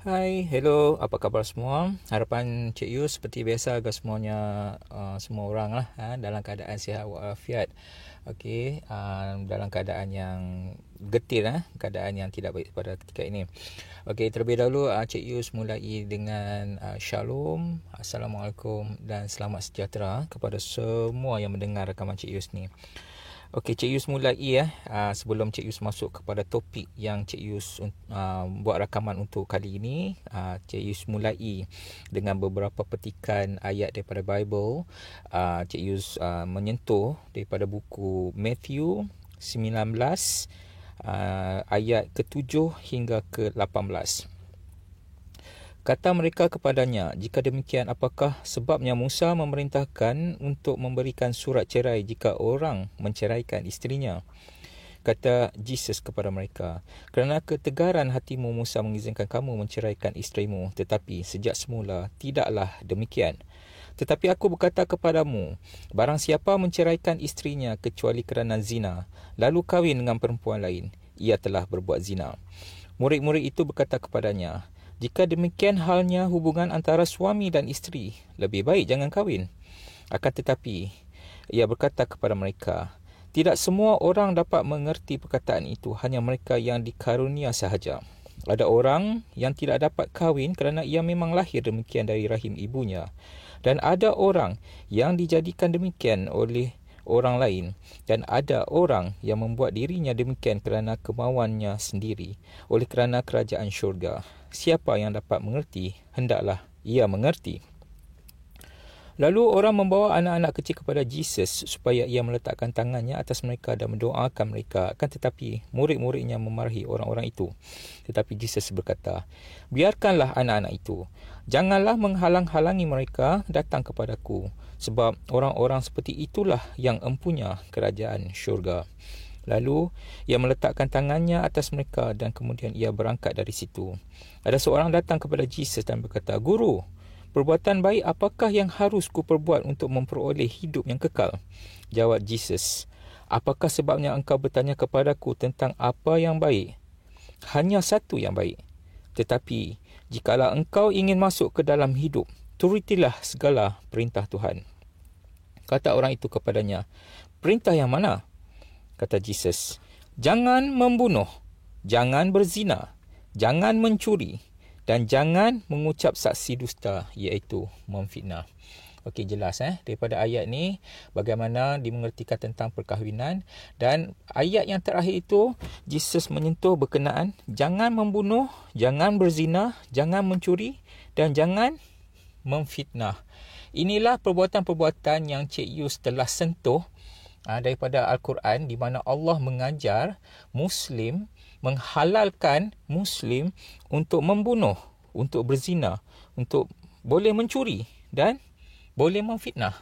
Hai, hello, apa khabar semua? Harapan Cik Yu seperti biasa agar semuanya, semua orang lah dalam keadaan sihat walafiat. Okey, dalam keadaan yang getir, keadaan yang tidak baik pada ketika ini. Okey, terlebih dahulu Cik Yu mulai dengan Shalom, Assalamualaikum dan selamat sejahtera kepada semua yang mendengar rakaman Cik Yu ni. Okey, Cik Yus mulai sebelum Cik Yus masuk kepada topik yang Cik Yus buat rakaman untuk kali ini. Cik Yus mulai dengan beberapa petikan ayat daripada Bible. Cik Yus menyentuh daripada buku Matthew 19 ayat ke-7 hingga ke-18. Kata mereka kepadanya, "Jika demikian, apakah sebabnya Musa memerintahkan untuk memberikan surat cerai jika orang menceraikan isterinya?" Kata Jesus kepada mereka, "Kerana ketegaran hatimu Musa mengizinkan kamu menceraikan isterimu, tetapi sejak semula tidaklah demikian. Tetapi aku berkata kepadamu, barang siapa menceraikan isterinya kecuali kerana zina, lalu kahwin dengan perempuan lain, ia telah berbuat zina." Murid-murid itu berkata kepadanya, "Jika demikian halnya hubungan antara suami dan isteri, lebih baik jangan kahwin." Akan tetapi, ia berkata kepada mereka, "Tidak semua orang dapat mengerti perkataan itu, hanya mereka yang dikarunia sahaja. Ada orang yang tidak dapat kahwin kerana ia memang lahir demikian dari rahim ibunya. Dan ada orang yang dijadikan demikian oleh orang lain, dan ada orang yang membuat dirinya demikian kerana kemauannya sendiri, oleh kerana kerajaan syurga. Siapa yang dapat mengerti, hendaklah ia mengerti." Lalu orang membawa anak-anak kecil kepada Jesus supaya ia meletakkan tangannya atas mereka dan mendoakan mereka. Akan tetapi murid-muridnya memarahi orang-orang itu. Tetapi Jesus berkata, "Biarkanlah anak-anak itu. Janganlah menghalang-halangi mereka datang kepadaku, sebab orang-orang seperti itulah yang empunya kerajaan syurga." Lalu ia meletakkan tangannya atas mereka dan kemudian ia berangkat dari situ. Ada seorang datang kepada Jesus dan berkata, "Guru, perbuatan baik apakah yang harus kuperbuat untuk memperoleh hidup yang kekal?" Jawab Jesus, "Apakah sebabnya engkau bertanya kepadaku tentang apa yang baik? Hanya satu yang baik. Tetapi jikalau engkau ingin masuk ke dalam hidup, turutilah segala perintah Tuhan." Kata orang itu kepadanya, "Perintah yang mana?" Kata Jesus, "Jangan membunuh, jangan berzina, jangan mencuri, dan jangan mengucap saksi dusta, iaitu memfitnah." Okey, jelas daripada ayat ni bagaimana dimengertikan tentang perkahwinan. Dan ayat yang terakhir itu Jesus menyentuh berkenaan jangan membunuh, jangan berzina, jangan mencuri, dan jangan memfitnah. Inilah perbuatan-perbuatan yang Cik Yus telah sentuh daripada Al-Quran, di mana Allah mengajar Muslim, menghalalkan Muslim untuk membunuh, untuk berzina, untuk boleh mencuri dan boleh memfitnah.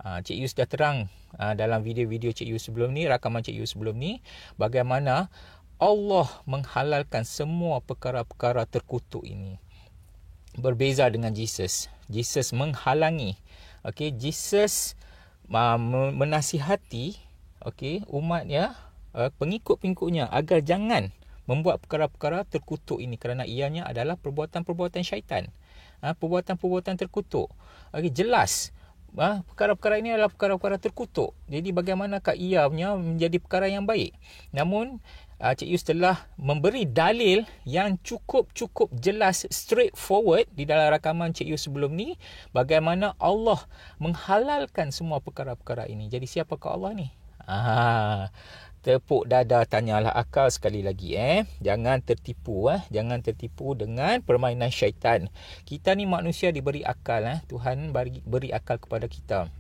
Cik Yu dah terang dalam video-video Cik Yu sebelum ni, rakaman Cik Yu sebelum ni, bagaimana Allah menghalalkan semua perkara-perkara terkutuk ini. Berbeza dengan Jesus. Jesus menghalangi. Okey, Jesus menasihati umatnya, pengikut-pengikutnya agar jangan membuat perkara-perkara terkutuk ini kerana ianya adalah perbuatan-perbuatan syaitan, perbuatan-perbuatan terkutuk. Jelas perkara-perkara ini adalah perkara-perkara terkutuk. Jadi bagaimanakah ianya menjadi perkara yang baik? Namun Cik Yus telah memberi dalil yang cukup jelas, straightforward di dalam rakaman Cik Yus sebelum ni, bagaimana Allah menghalalkan semua perkara-perkara ini. Jadi siapakah Allah ni? Tepuk dada, tanyalah akal sekali lagi. Jangan tertipu, jangan tertipu dengan permainan syaitan. Kita ni manusia diberi akal, Tuhan beri akal kepada kita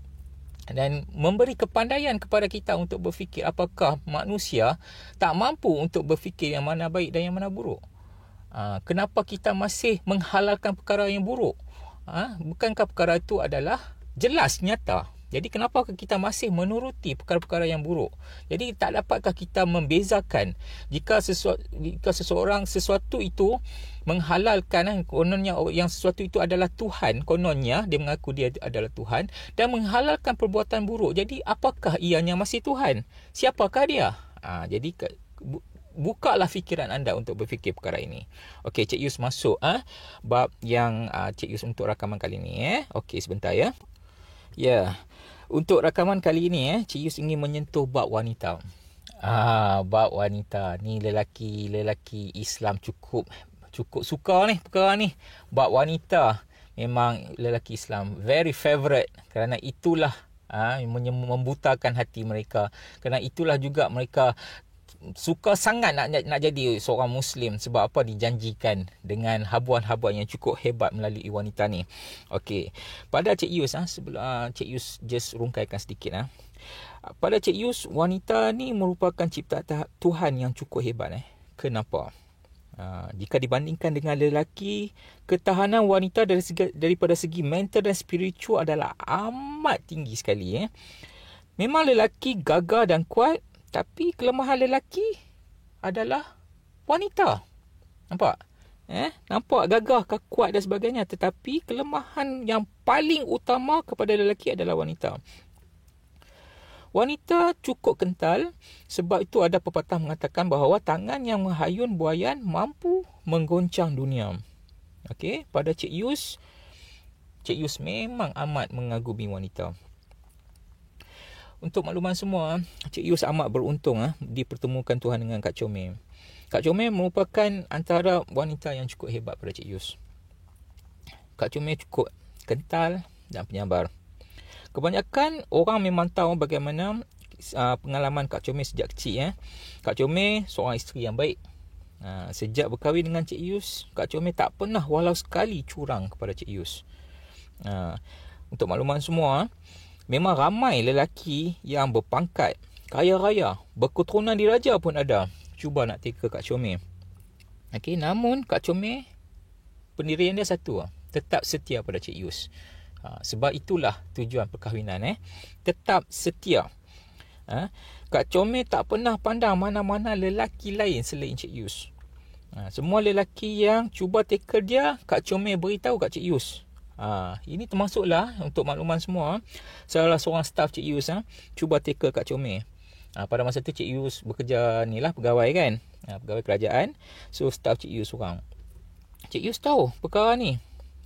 dan memberi kepandaian kepada kita untuk berfikir. Apakah manusia tak mampu untuk berfikir yang mana baik dan yang mana buruk? Kenapa kita masih menghalalkan perkara yang buruk? Bukankah perkara itu adalah jelas, nyata? Jadi kenapa kita masih menuruti perkara-perkara yang buruk? Jadi tak dapatkah kita membezakan jika sesuatu itu menghalalkan, kononnya yang sesuatu itu adalah Tuhan, kononnya dia mengaku dia adalah Tuhan, dan menghalalkan perbuatan buruk. Jadi apakah ianya masih Tuhan? Siapakah dia? Jadi bukalah fikiran anda untuk berfikir perkara ini. Okey, Cik Yus masuk bab yang Cik Yus untuk rakaman kali ini. Okey, sebentar ya. Ya, untuk rakaman kali ini Cik Yus ingin menyentuh bab wanita. Bab wanita ni, lelaki Islam cukup suka ni perkara ni. Bab wanita memang lelaki Islam very favourite, kerana itulah membutakan hati mereka. Kerana itulah juga mereka suka sangat nak jadi seorang Muslim. Sebab apa? Dijanjikan dengan habuan-habuan yang cukup hebat melalui wanita ni. Okey, pada Cik Yus sebelum Cik Yus just rungkaikan sedikit pada Cik Yus, wanita ni merupakan ciptaan Tuhan yang cukup hebat. Kenapa? Jika dibandingkan dengan lelaki, ketahanan wanita daripada segi mental dan spiritual adalah amat tinggi sekali. Memang lelaki gagah dan kuat, tapi kelemahan lelaki adalah wanita. Nampak? Nampak gagah, kuat dan sebagainya. Tetapi kelemahan yang paling utama kepada lelaki adalah wanita. Wanita cukup kental, sebab itu ada pepatah mengatakan bahawa tangan yang menghayun buayan mampu menggoncang dunia. Okey, pada Cik Yus memang amat mengagumi wanita. Untuk makluman semua, Cik Yus amat beruntung dipertemukan Tuhan dengan Kak Comel. Kak Comel merupakan antara wanita yang cukup hebat pada Cik Yus. Kak Comel cukup kental dan penyabar. Kebanyakan orang memang tahu bagaimana pengalaman Kak Comel sejak kecil. Kak Comel seorang isteri yang baik. Sejak berkahwin dengan Cik Yus, Kak Comel tak pernah walau sekali curang kepada Cik Yus. Untuk makluman semua, memang ramai lelaki yang berpangkat, kaya raya, berketurunan diraja pun ada, cuba nak teka Kak Comel. Okey, namun Kak Comel pendirian dia satu, tetap setia pada Cik Yus. Sebab itulah tujuan perkahwinan. Tetap setia. Kak Comel tak pernah pandang mana-mana lelaki lain selain Cik Yus. Semua lelaki yang cuba teka dia, Kak Comel beritahu kat Cik Yus. Ini termasuklah untuk makluman semua, salah seorang staf Cik Yus cuba teka Kak Comel. Pada masa tu Cik Yus bekerja pegawai kan, pegawai kerajaan. So staf Cik Yus seorang. Cik Yus tahu perkara ni,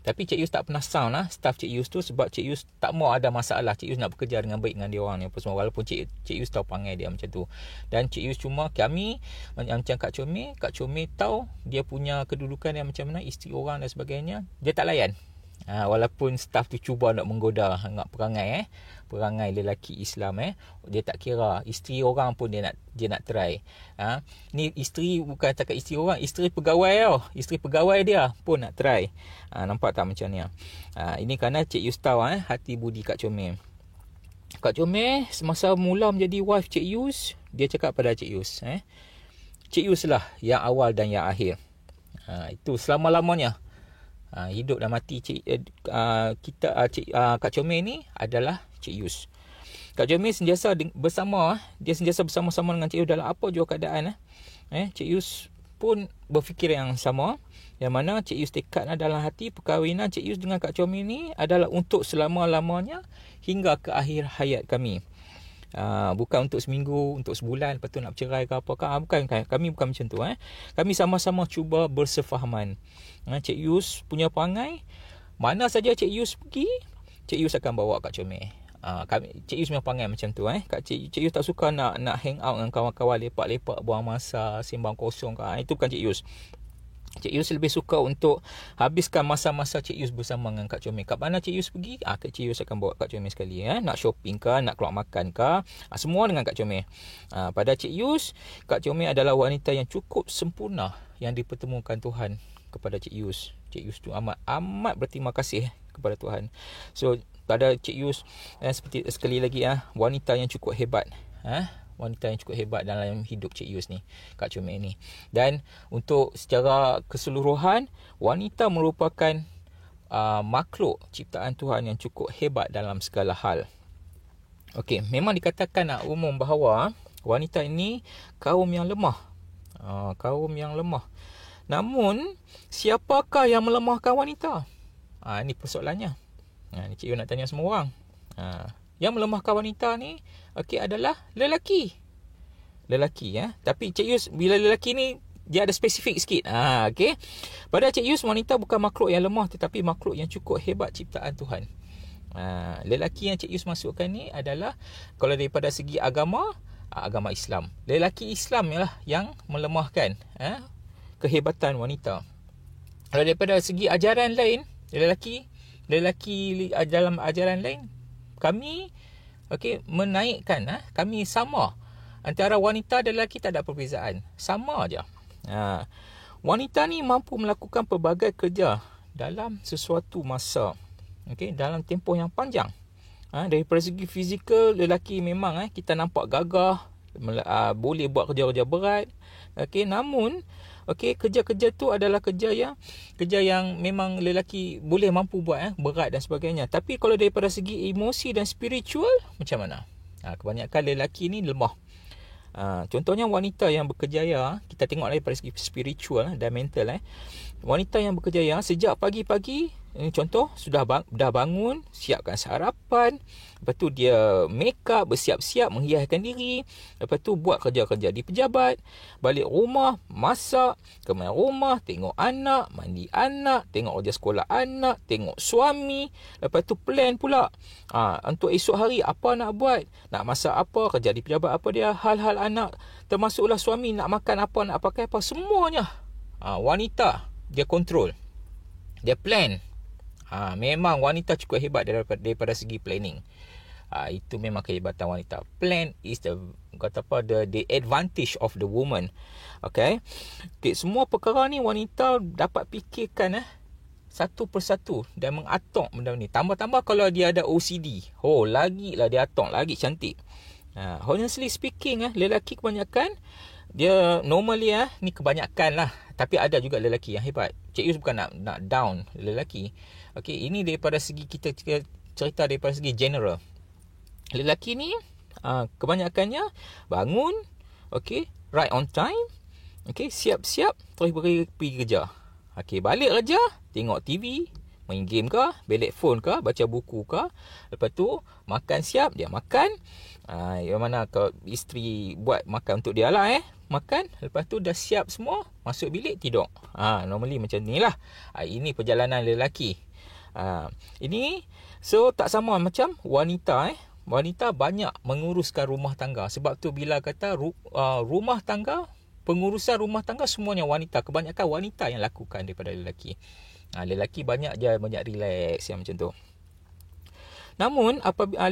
tapi Cik Yus tak pernah sound staf Cik Yus tu, sebab Cik Yus tak mau ada masalah. Cik Yus nak bekerja dengan baik dengan dia orang ni apa semua, walaupun Cik Yus tahu panggil dia macam tu. Dan Cik Yus cuma kami macam Kak Comel tahu dia punya kedudukan yang macam mana, isteri orang dan sebagainya, dia tak layan. Walaupun staf tu cuba nak menggoda nak perangai lelaki Islam, dia tak kira. Isteri orang pun dia nak try. Ni isteri, bukan cakap isteri orang, isteri pegawai isteri pegawai dia pun nak try. Nampak tak macam ni? Ini kerana Cik Yus tahu hati budi Kak Comel. Kak Comel semasa mula menjadi wife Cik Yus, dia cakap pada Cik Yus, Cik Yus lah yang awal dan yang akhir. Itu selama-lamanya. Hidup dan mati Kak Comel ni adalah Cik Yus. Kak Comel sentiasa bersama-sama dengan Cik Yus dalam apa jua keadaan. Cik Yus pun berfikir yang sama, yang mana Cik Yus tekad dalam hati perkahwinan Cik Yus dengan Kak Comel ni adalah untuk selama-lamanya hingga ke akhir hayat kami. Bukan untuk seminggu, untuk sebulan, lepas tu nak bercerai ke apakah. Bukan, kami bukan macam tu. Kami sama-sama cuba bersefahaman. Cik Yus punya perangai, mana saja Cik Yus pergi, Cik Yus akan bawa Kak Comel. Cik Yus punya perangai macam tu. Cik Yus tak suka nak hang out dengan kawan-kawan, lepak-lepak, buang masa, sembang kosong. Itu bukan Cik Yus. Cik Yus lebih suka untuk habiskan masa-masa Cik Yus bersama dengan Kak Comel. Kat mana Cik Yus pergi, Cik Yus akan bawa Kak Comel sekali. Nak shopping ke, nak keluar makan ke, semua dengan Kak Comel. Pada Cik Yus, Kak Comel adalah wanita yang cukup sempurna yang dipertemukan Tuhan kepada Cik Yus. Cik Yus tu amat berterima kasih kepada Tuhan. So pada Cik Yus, seperti sekali lagi wanita yang cukup hebat. Wanita yang cukup hebat dalam hidup Cik Yus ni, Kak Comel ni. Dan untuk secara keseluruhan, wanita merupakan makhluk ciptaan Tuhan yang cukup hebat dalam segala hal. Okey, memang dikatakan umum bahawa wanita ini kaum yang lemah. Kaum yang lemah. Namun, siapakah yang melemahkan wanita? Ini persoalannya. Ni Cik Yus nak tanya semua orang. Yang melemahkan wanita ni adalah lelaki. lelaki Tapi Cik Yus bila lelaki ni dia ada spesifik sikit. Okey. Pada Cik Yus, wanita bukan makhluk yang lemah tetapi makhluk yang cukup hebat ciptaan Tuhan. Lelaki yang Cik Yus masukkan ni adalah kalau daripada segi agama, agama Islam. Lelaki Islam ialah yang melemahkan kehebatan wanita. Kalau daripada segi ajaran lain, lelaki dalam ajaran lain, kami menaikkan, kami sama. Antara wanita dan lelaki tak ada perbezaan. Sama aja. Wanita ni mampu melakukan pelbagai kerja dalam sesuatu masa. Dalam tempoh yang panjang. Daripada segi fizikal, lelaki memang kita nampak gagah, boleh buat kerja-kerja berat. Namun kerja-kerja tu adalah kerja yang memang lelaki boleh mampu buat, berat dan sebagainya. Tapi kalau daripada segi emosi dan spiritual, macam mana? Kebanyakan lelaki ni lemah. Contohnya wanita yang berkejaya, kita tengok dari segi spiritual dan mental. Wanita yang berkejaya sejak pagi-pagi, contoh dah bangun, siapkan sarapan, lepas tu dia make up, bersiap-siap, menghiaskan diri, lepas tu buat kerja-kerja di pejabat, balik rumah, masak, kemudian rumah, tengok anak, mandi anak, tengok kerja sekolah anak, tengok suami, lepas tu plan pula untuk esok hari apa nak buat, nak masak apa, kerja di pejabat apa dia, hal-hal anak, termasuklah suami nak makan apa, nak pakai apa, semuanya wanita dia kontrol, dia plan. Memang wanita cukup hebat daripada segi planning. Itu memang kehebatan wanita. Plan is the advantage of the woman. Okay, semua perkara ni wanita dapat fikirkan satu persatu dan mengatok benda ni. Tambah-tambah kalau dia ada OCD, lagilah dia atok, lagi cantik. Honestly speaking, lelaki kebanyakan dia normally ni kebanyakan lah, tapi ada juga lelaki yang hebat. Cik Yus bukan nak down lelaki. Ini daripada segi kita cerita daripada segi general. Lelaki ni kebanyakannya bangun, right on time, siap-siap terus pergi kerja. Balik kerja, tengok TV, main game ke, belik phone ke, baca buku ke. Lepas tu makan siap, dia makan. Yang mana ke isteri buat makan untuk dia lah makan, lepas tu dah siap semua, masuk bilik tidur. Normally macam ni lah. Ini perjalanan lelaki. Ini so tak sama macam wanita. Wanita banyak menguruskan rumah tangga. Sebab tu bila kata rumah tangga, pengurusan rumah tangga semuanya wanita. Kebanyakan wanita yang lakukan daripada lelaki. Lelaki banyak relax yang macam tu. Namun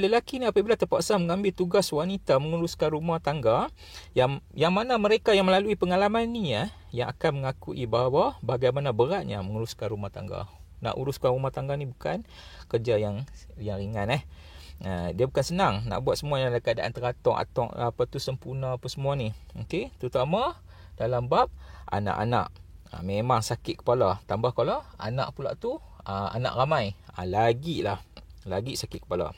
lelaki ni apabila terpaksa mengambil tugas wanita menguruskan rumah tangga, yang mana mereka yang melalui pengalaman ni yang akan mengakui bahawa bagaimana beratnya menguruskan rumah tangga. Nak uruskan rumah tangga ni bukan kerja yang ringan. Dia bukan senang nak buat semua yang dalam keadaan teratur, sempurna apa semua ni. Terutama dalam bab anak-anak. Memang sakit kepala. Tambah kalau anak pula tu anak ramai, lagi sakit kepala.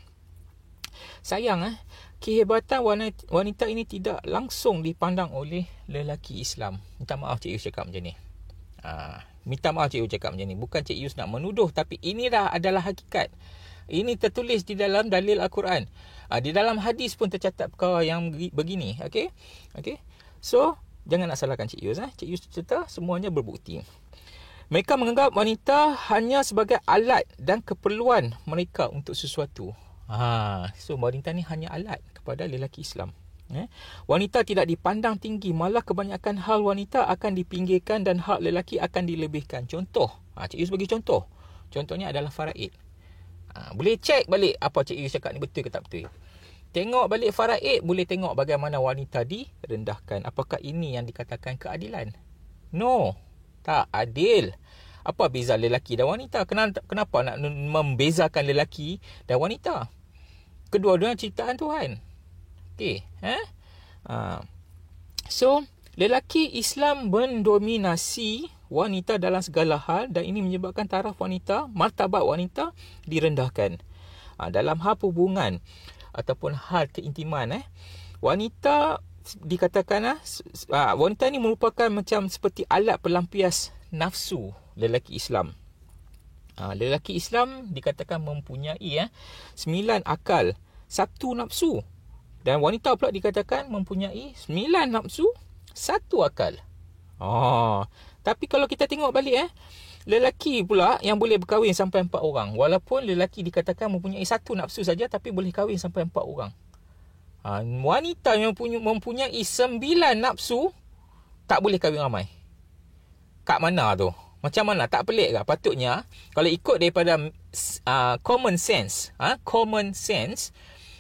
Sayang kehebatan wanita ini tidak langsung dipandang oleh lelaki Islam. Minta maaf Cik Yus cakap macam ni. Minta maaf Cik Yus cakap macam ni. Bukan Cik Yus nak menuduh, tapi inilah adalah hakikat. Ini tertulis di dalam dalil Al-Quran. Di dalam hadis pun tercatat perkara yang begini. Okay? So jangan nak salahkan Cik Yus. Cik Yus cerita semuanya berbukti. Mereka menganggap wanita hanya sebagai alat dan keperluan mereka untuk sesuatu. So wanita ni hanya alat kepada lelaki Islam. Wanita tidak dipandang tinggi, malah kebanyakan hal wanita akan dipinggirkan dan hak lelaki akan dilebihkan. Contoh, Cik Yus bagi contoh. Contohnya adalah faraid. Boleh cek balik apa Cik Yus cakap ni betul ke tak betul. Tengok balik faraid, boleh tengok bagaimana wanita direndahkan. Apakah ini yang dikatakan keadilan? No, tak adil. Apa beza lelaki dan wanita? Kenapa nak membezakan lelaki dan wanita? Kedua-duanya ciptaan Tuhan. So lelaki Islam mendominasi wanita dalam segala hal, dan ini menyebabkan taraf wanita, martabat wanita direndahkan. Dalam hal hubungan ataupun hal keintiman, wanita dikatakan wanita ni merupakan macam seperti alat pelampias nafsu lelaki Islam. Lelaki Islam dikatakan mempunyai 9 akal, 1 nafsu Dan wanita pula dikatakan mempunyai 9 nafsu, 1 akal. Tapi kalau kita tengok balik lelaki pula yang boleh berkahwin sampai 4 orang. Walaupun lelaki dikatakan mempunyai 1 nafsu saja, tapi boleh kahwin sampai 4 orang. Wanita yang mempunyai 9 nafsu tak boleh kahwin ramai. Kat mana tu? Macam mana? Tak pelik ke? Patutnya kalau ikut daripada common sense,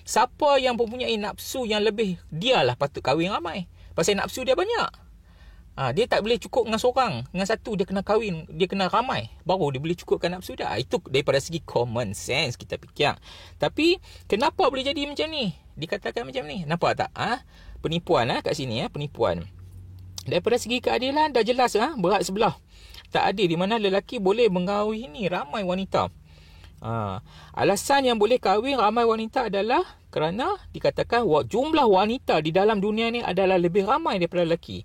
siapa yang mempunyai nafsu yang lebih, dialah patut kahwin ramai. Pasal nafsu dia banyak. Dia tak boleh cukup dengan seorang. Dengan satu dia kena kahwin, dia kena ramai, baru dia boleh cukupkan nafsu dia. Itu daripada segi common sense kita fikir. Tapi kenapa boleh jadi macam ni? Dikatakan macam ni. Nampak tak? Penipuan kat sini, penipuan. Daripada segi keadilan dah jelas berat sebelah. Tak adil di mana lelaki boleh mengahwini ramai wanita. Alasan yang boleh kahwin ramai wanita adalah kerana dikatakan jumlah wanita di dalam dunia ni adalah lebih ramai daripada lelaki.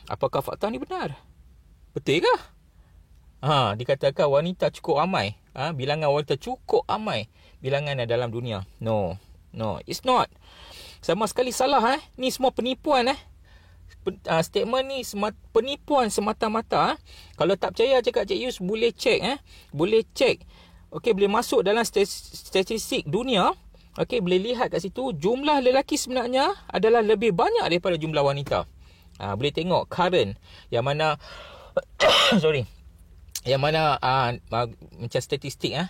Apakah fakta ni benar? Betul ke? Dikatakan wanita cukup ramai. Bilangan wanita cukup ramai bilangan dalam dunia. No, it's not. Sama sekali salah. Ni semua penipuan. Statement ni penipuan semata-mata. Kalau tak percaya cakap Cik Yus, boleh cek boleh cek. Okey, boleh masuk dalam statistik dunia. Okey, boleh lihat kat situ jumlah lelaki sebenarnya adalah lebih banyak daripada jumlah wanita. Boleh tengok current yang mana yang mana macam statistik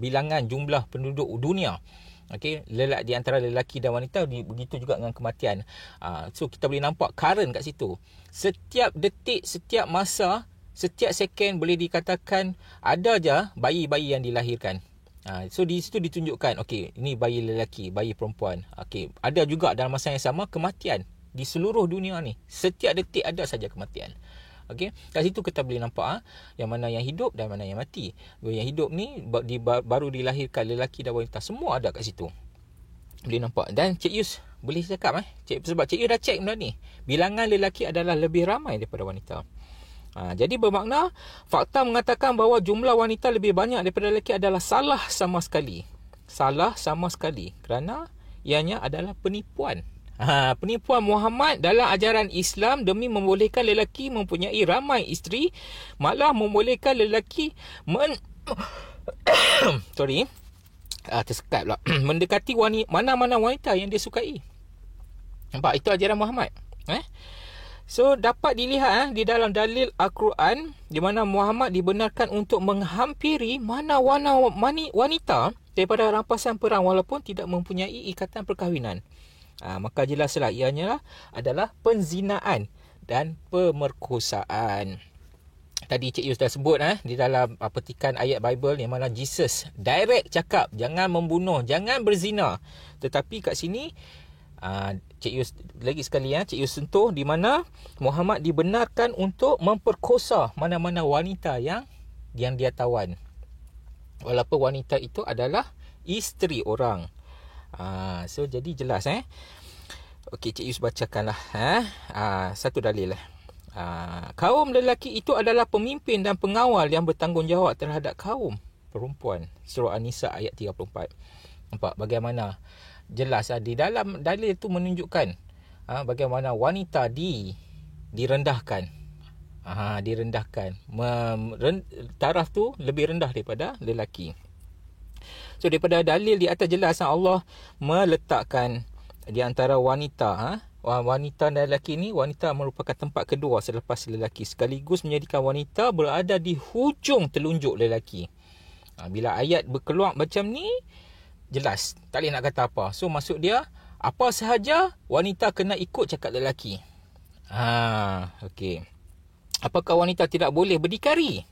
bilangan jumlah penduduk dunia. Okey, di antara lelaki dan wanita, begitu juga dengan kematian. So kita boleh nampak current kat situ. Setiap detik, setiap masa, setiap second boleh dikatakan ada je bayi-bayi yang dilahirkan. So di situ ditunjukkan, okey, ini bayi lelaki, bayi perempuan. Okey, ada juga dalam masa yang sama kematian di seluruh dunia ni. Setiap detik ada saja kematian. Okey, kat situ kita boleh nampak yang mana yang hidup dan mana yang mati. Yang hidup ni baru dilahirkan lelaki dan wanita, semua ada kat situ. Boleh nampak. Dan Cik Yus boleh cakap sebab Cik Yus dah cek benda ni. Bilangan lelaki adalah lebih ramai daripada wanita. Jadi bermakna fakta mengatakan bahawa jumlah wanita lebih banyak daripada lelaki adalah salah sama sekali. Salah sama sekali kerana ianya adalah penipuan. Penipuan Muhammad dalam ajaran Islam demi membolehkan lelaki mempunyai ramai isteri, malah membolehkan lelaki tersekat pula mendekati mana-mana wanita yang dia sukai. Nampak? Itu ajaran Muhammad. So dapat dilihat di dalam dalil Al-Quran di mana Muhammad dibenarkan untuk menghampiri mana-mana wanita daripada rampasan perang walaupun tidak mempunyai ikatan perkahwinan. Maka jelaslah ianya adalah penzinaan dan pemerkosaan. Tadi Cik Yus dah sebut di dalam petikan ayat Bible yang mana Jesus direct cakap jangan membunuh, jangan berzina. Tetapi kat sini Cik Yus lagi sekali Cik Yus sentuh di mana Muhammad dibenarkan untuk memperkosa mana-mana wanita yang dia tawan. Walaupun wanita itu adalah isteri orang. So jadi jelas Okey, Cik Yus bacakanlah satu dalil kaum lelaki itu adalah pemimpin dan pengawal yang bertanggungjawab terhadap kaum perempuan. Surah An-Nisa ayat 34. Nampak bagaimana jelas di dalam dalil itu menunjukkan bagaimana wanita direndahkan. Direndahkan. Taraf tu lebih rendah daripada lelaki. So daripada dalil di atas jelas Allah meletakkan di antara wanita wanita dan lelaki ni, wanita merupakan tempat kedua selepas lelaki, sekaligus menjadikan wanita berada di hujung telunjuk lelaki. Bila ayat berkeluar macam ni, jelas tak boleh nak kata apa. So maksud dia apa sahaja wanita kena ikut cakap lelaki. Okey. Apakah wanita tidak boleh berdikari?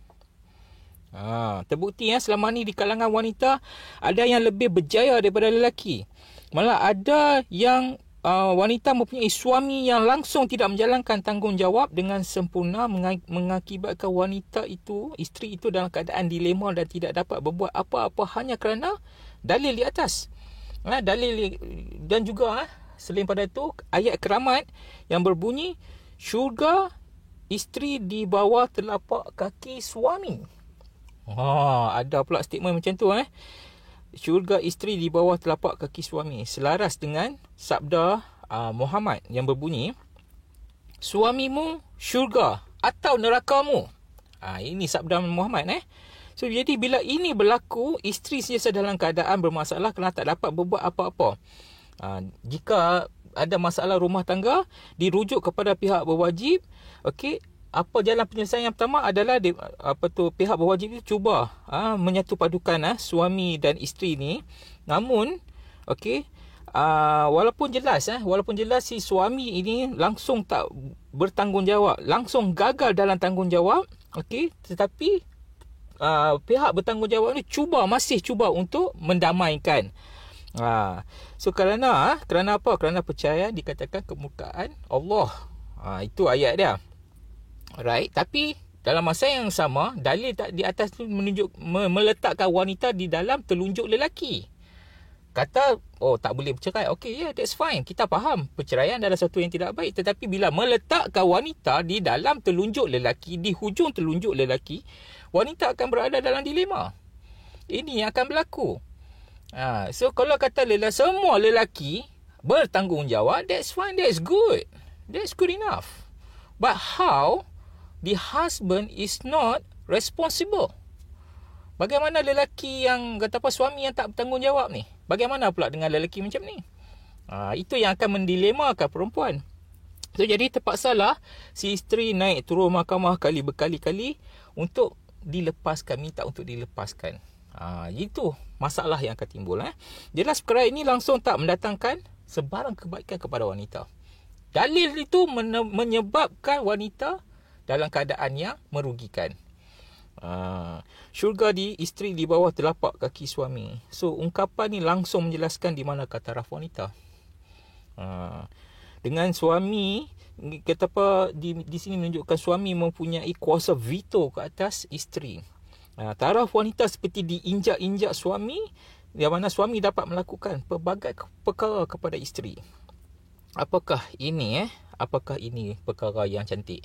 Terbukti selama ni di kalangan wanita ada yang lebih berjaya daripada lelaki. Malah ada yang wanita mempunyai suami yang langsung tidak menjalankan tanggungjawab dengan sempurna, mengakibatkan wanita itu, isteri itu dalam keadaan dilema dan tidak dapat berbuat apa-apa hanya kerana dalil di atas. Dalil dan juga selain pada itu ayat keramat yang berbunyi syurga isteri di bawah telapak kaki suami. Ada pula statement macam tu syurga isteri di bawah telapak kaki suami. Selaras dengan sabda Muhammad yang berbunyi, suamimu syurga atau nerakamu. Ini sabda Muhammad. So, jadi bila ini berlaku, isteri sentiasa dalam keadaan bermasalah kerana tak dapat berbuat apa-apa. Jika ada masalah rumah tangga, dirujuk kepada pihak berwajib. Okey, apa jalan penyelesaian yang pertama adalah pihak berwajib itu cuba menyatu padukan suami dan isteri ni. Namun, okey, walaupun jelas si suami ini langsung tak bertanggungjawab, langsung gagal dalam tanggungjawab, okey, tetapi pihak bertanggungjawab ni masih cuba untuk mendamaikan. So kerana apa? Kerana percaya dikatakan kemurkaan Allah. Itu ayat dia. Right? Tapi dalam masa yang sama, dalil di atas tu menunjuk meletakkan wanita di dalam telunjuk lelaki. Kata, tak boleh bercerai. Okay, that's fine. Kita faham perceraian adalah sesuatu yang tidak baik. Tetapi bila meletakkan wanita di dalam telunjuk lelaki, di hujung telunjuk lelaki, wanita akan berada dalam dilema. Ini yang akan berlaku. So kalau kata semua lelaki bertanggungjawab, that's fine, that's good. That's good enough. But how the husband is not responsible? Bagaimana lelaki yang suami yang tak bertanggungjawab ni? Bagaimana pula dengan lelaki macam ni? Itu yang akan mendilemakan perempuan. So jadi terpaksalah si isteri naik turun mahkamah berkali-kali untuk dilepaskan, minta untuk dilepaskan. Itu masalah yang akan timbul. Jelas perkara ini langsung tak mendatangkan sebarang kebaikan kepada wanita. Dalil itu menyebabkan wanita dalam keadaan yang merugikan. Syurga di isteri di bawah telapak kaki suami. So ungkapan ni langsung menjelaskan di mana taraf wanita. Dengan suami, kata di sini menunjukkan suami mempunyai kuasa veto ke atas isteri. Taraf wanita seperti diinjak-injak suami, yang mana suami dapat melakukan pelbagai perkara kepada isteri. Apakah ini perkara yang cantik?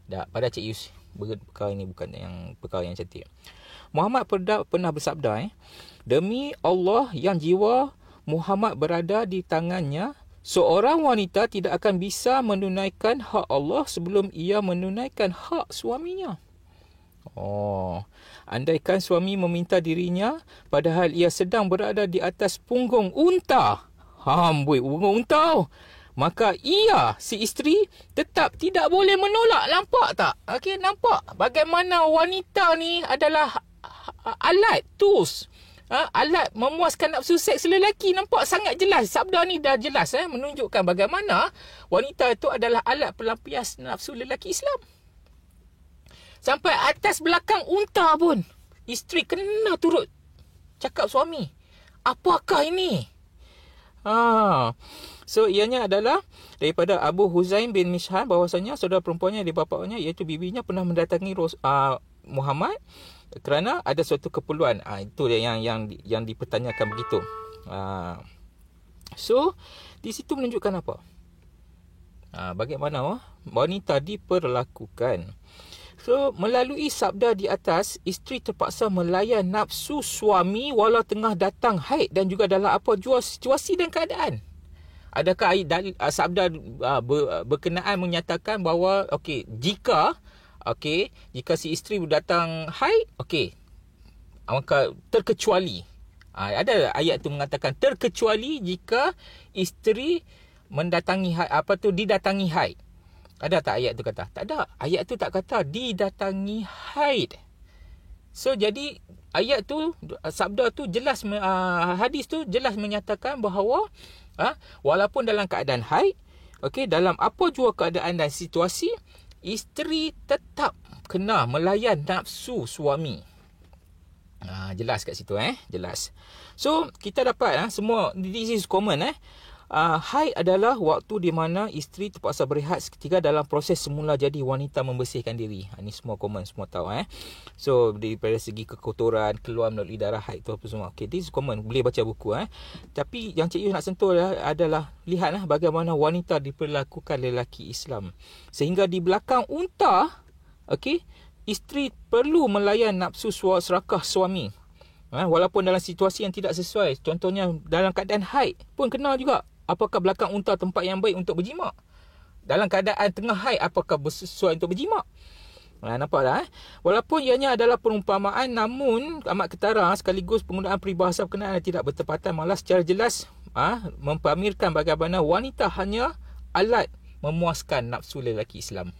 Pada Cik Yus, perkara ini bukan yang perkara yang cantik. Muhammad pernah bersabda, demi Allah yang jiwa Muhammad berada di tangannya, seorang wanita tidak akan bisa menunaikan hak Allah sebelum ia menunaikan hak suaminya. Andaikan suami meminta dirinya padahal ia sedang berada di atas punggung unta, punggung unta, maka ia, si isteri, tetap tidak boleh menolak. Nampak tak? Okey, nampak bagaimana wanita ni adalah alat, tools, alat memuaskan nafsu seks lelaki. Nampak sangat jelas. Sabda ni dah jelas menunjukkan bagaimana wanita itu adalah alat pelampias nafsu lelaki Islam. Sampai atas belakang unta pun isteri kena turut cakap suami. Apakah ini? So ianya adalah daripada Abu Huzaim bin Mishhan, bahawasanya saudara perempuannya di bapaknya, iaitu bibinya, pernah mendatangi Muhammad kerana ada suatu keperluan. Itu yang dipertanyakan begitu. So di situ menunjukkan apa? Bagaimana wanita diperlakukan. So, melalui sabda di atas, isteri terpaksa melayan nafsu suami walau tengah datang haid dan juga dalam apa jua situasi dan keadaan. Adakah sabda berkenaan menyatakan bahawa jika si isteri datang haid, maka terkecuali. Ada ayat tu mengatakan terkecuali jika isteri didatangi haid. Ada tak ayat tu kata? Tak ada. Ayat tu tak kata didatangi haid. So jadi ayat tu, sabda tu jelas, hadis tu jelas menyatakan bahawa walaupun dalam keadaan haid, dalam apa jua keadaan dan situasi, isteri tetap kena melayan nafsu suami. Jelas kat situ jelas. So kita dapat semua, this is common haid adalah waktu di mana isteri terpaksa berehat seketika dalam proses semula jadi wanita membersihkan diri. Ini semua common, semua tahu So daripada segi kekotoran keluar melalui darah haid tu apa semua. This is common, boleh baca buku Tapi yang Cik Yu nak sentuh adalah lihat bagaimana wanita diperlakukan lelaki Islam. Sehingga di belakang unta, isteri perlu melayan nafsu serakah suami. Walaupun dalam situasi yang tidak sesuai. Contohnya dalam keadaan haid pun kena juga. Apakah belakang unta tempat yang baik untuk berjimak? Dalam keadaan tengah haid, apakah sesuai untuk berjimak? Nampak tak? Walaupun ianya adalah perumpamaan, namun amat ketara sekaligus penggunaan peribahasa berkenaan tidak bertepatan, malah secara jelas mempamerkan bagaimana wanita hanya alat memuaskan nafsu lelaki Islam.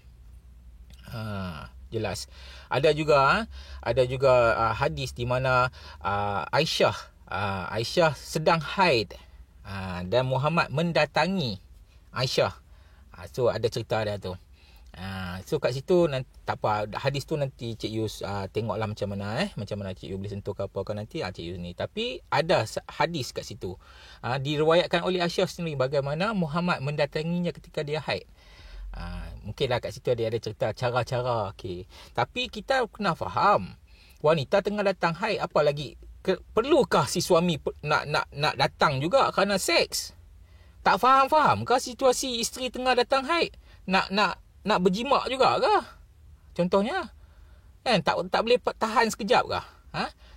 Jelas. Ada juga hadis di mana Aisyah sedang haid dan Muhammad mendatangi Aisyah. So ada cerita dia tu. So kat situ tak apa, hadis tu nanti Cik Yus tengoklah macam mana Cik Yus boleh sentuh ke apa nanti Cik Yus ni. Tapi ada hadis kat situ. Diriwayatkan oleh Aisyah sendiri bagaimana Muhammad mendatanginya ketika dia haid. Mungkinlah kat situ dia ada cerita cara-cara. Okay. Tapi kita kena faham, wanita tengah datang haid, apa lagi perlukah si suami nak datang juga kerana seks? Tak faham-fahamkah situasi isteri tengah datang haid nak berjimak juga ke? Contohnya kan, tak boleh tahan sekejap ke?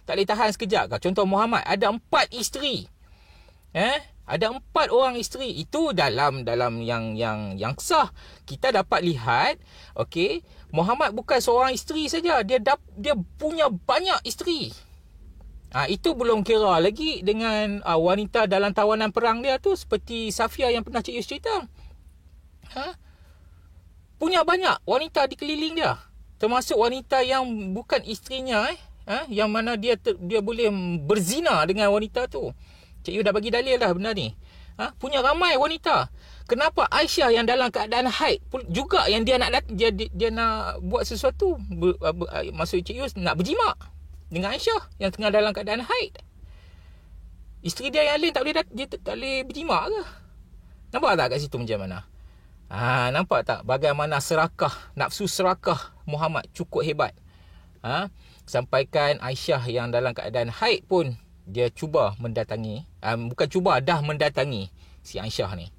Tak boleh tahan sekejap ke? Contoh Muhammad ada 4 isteri. Ada 4 orang isteri. Itu dalam yang sah. Kita dapat lihat, okey, Muhammad bukan seorang isteri saja, dia punya banyak isteri. Itu belum kira lagi dengan wanita dalam tawanan perang dia tu, seperti Safia yang pernah Cik Yus cerita. Punya banyak wanita di keliling dia, termasuk wanita yang bukan isterinya, yang mana dia boleh berzina dengan wanita tu. Cik Yu dah bagi dalil dah benda ni. Punya ramai wanita. Kenapa Aisyah yang dalam keadaan haid juga yang dia nak buat sesuatu? Maksud Cik Yu nak berjimak dengan Aisyah yang tengah dalam keadaan haid. Isteri dia yang lain tak boleh berjimak ke? Nampak tak kat situ macam mana? Nampak tak bagaimana nafsu serakah Muhammad cukup hebat. Sampaikan Aisyah yang dalam keadaan haid pun dia cuba mendatangi, dah mendatangi si Aisyah ni,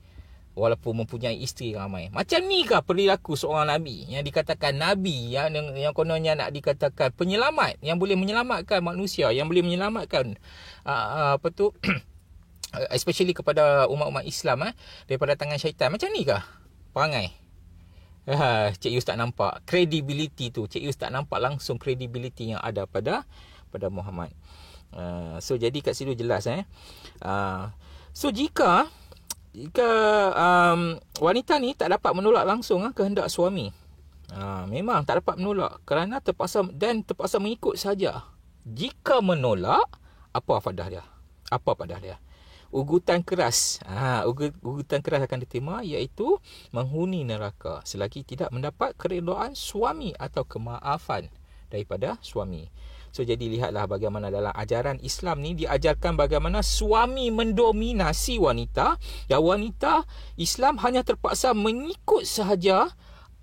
walaupun mempunyai isteri ramai. Macam ni kah perilaku seorang Nabi yang dikatakan Nabi, yang kononnya nak dikatakan penyelamat, yang boleh menyelamatkan manusia, yang boleh menyelamatkan especially kepada umat-umat Islam daripada tangan syaitan. Macam ni kah perangai? Cik Yus tak nampak credibility tu. Cik Yus tak nampak langsung credibility yang ada pada Muhammad. So jadi kat situ jelas so jika wanita ni tak dapat menolak langsung kehendak suami, memang tak dapat menolak kerana terpaksa mengikut saja. Jika menolak, apa faedah dia? Ugutan keras. Ugutan keras akan diterima, iaitu menghuni neraka selagi tidak mendapat keredaan suami atau kemaafan daripada suami. So jadi lihatlah bagaimana dalam ajaran Islam ni diajarkan bagaimana suami mendominasi wanita, dan wanita Islam hanya terpaksa mengikut sahaja.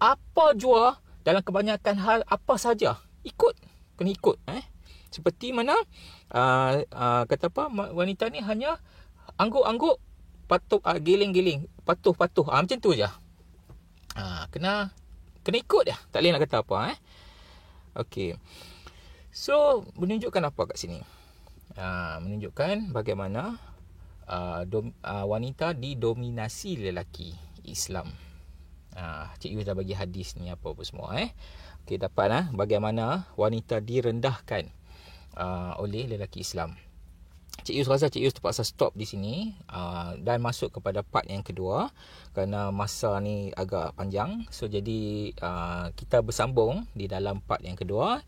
Apa jua dalam kebanyakan hal, apa saja kena ikut. Seperti mana wanita ni hanya angguk-angguk, patuh, giling-giling, patuh. Macam tu je. Kena ikut dia. Tak boleh nak kata apa. Okey. So menunjukkan apa kat sini? Menunjukkan bagaimana wanita didominasi lelaki Islam. Cik Yus dah bagi hadis ni apa semua. Okey, dapat bagaimana wanita direndahkan oleh lelaki Islam. Cik Yus rasa Cik Yus terpaksa stop di sini dan masuk kepada part yang kedua kerana masa ni agak panjang. So jadi kita bersambung di dalam part yang kedua.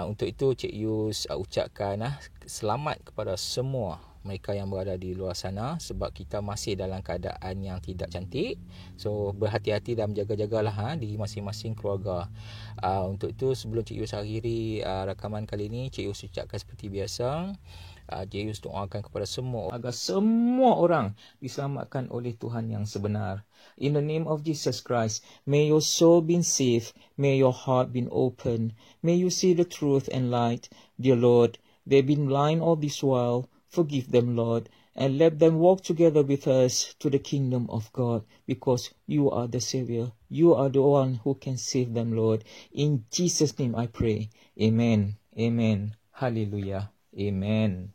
Untuk itu Cik Yus ucapkan selamat kepada semua mereka yang berada di luar sana, sebab kita masih dalam keadaan yang tidak cantik. So berhati-hati dan berjaga-jagalah di masing-masing keluarga. Untuk itu sebelum Cik Yus akhiri rakaman kali ini, Cik Yus ucapkan seperti biasa, Cik Yus doakan kepada semua agar semua orang diselamatkan oleh Tuhan yang sebenar. In the name of Jesus Christ, may your soul be saved, may your heart be open, may you see the truth and light. Dear Lord, they've been blind all this while. Forgive them, Lord, and let them walk together with us to the kingdom of God, because you are the Savior. You are the one who can save them, Lord. In Jesus' name I pray. Amen. Amen. Hallelujah. Amen.